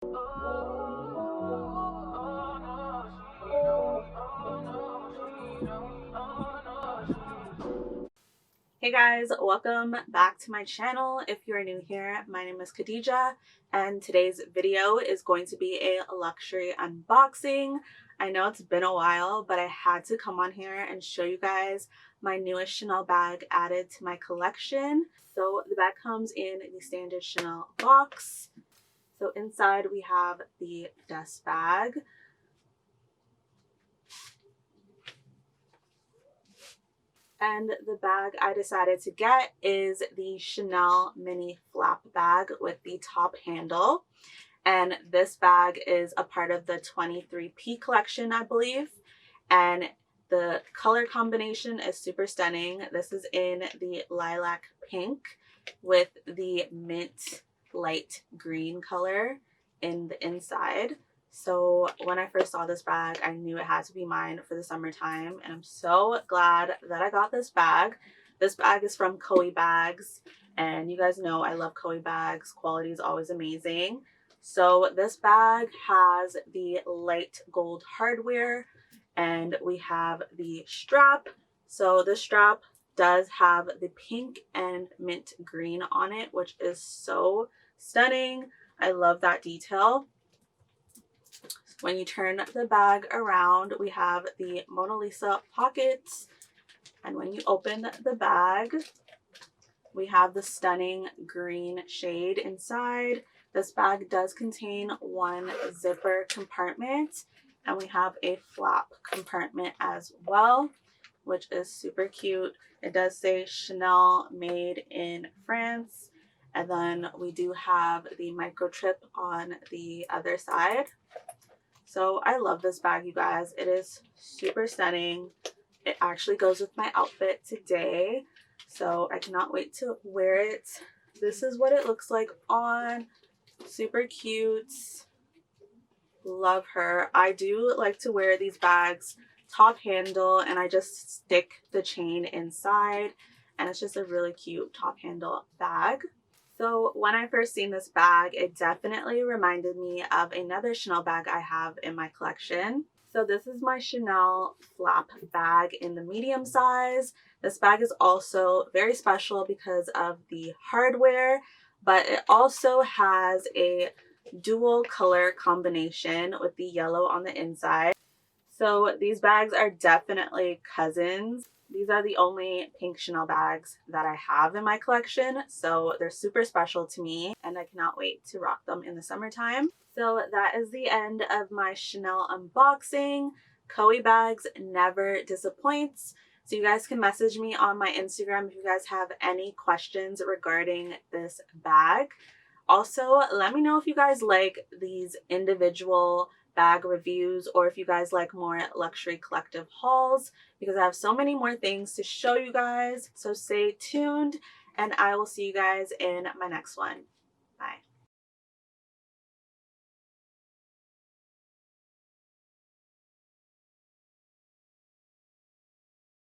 Hey guys, welcome back to my channel. If you're new here, my name is Khadija and today's video is going to be a luxury unboxing. I know it's been a while, but I had to come on here and show you guys my newest Chanel bag added to my collection. So the bag comes in the standard Chanel box. So inside we have the dust bag. And the bag I decided to get is the Chanel mini flap bag with the top handle. And this bag is a part of the 23P collection, I believe. And the color combination is super stunning. This is in the lilac pink with the mint light green color in the inside. So when I first saw this bag, I knew it had to be mine for the summertime, and I'm so glad that I got this bag. This bag is from Coey Bags, and you guys know I love Coey Bags. Quality is always amazing. So this bag has the light gold hardware, and we have the strap. So the strap does have the pink and mint green on it, which is so stunning. I love that detail. When you turn the bag around, we have the Mona Lisa pockets. And when you open the bag, we have the stunning green shade inside. This bag does contain one zipper compartment, and we have a flap compartment as well, which is super cute. It does say Chanel made in France. And then we do have the microchip on the other side. So I love this bag, you guys. It is super stunning. It actually goes with my outfit today, so I cannot wait to wear it. This is what it looks like on. Super cute. Love her. I do like to wear these bags top handle, and I just stick the chain inside, and it's just a really cute top handle bag. So when I first seen this bag, it definitely reminded me of another Chanel bag I have in my collection. So this is my Chanel flap bag in the medium size. This bag is also very special because of the hardware, but it also has a dual color combination with the yellow on the inside. So these bags are definitely cousins. These are the only pink Chanel bags that I have in my collection, so they're super special to me, and I cannot wait to rock them in the summertime. So that is the end of my Chanel unboxing. Coey Bags never disappoints. So you guys can message me on my Instagram if you guys have any questions regarding this bag. Also, let me know if you guys like these individual bag reviews or if you guys like more luxury collective hauls, because I have so many more things to show you guys. So stay tuned, and I will see you guys in my next one.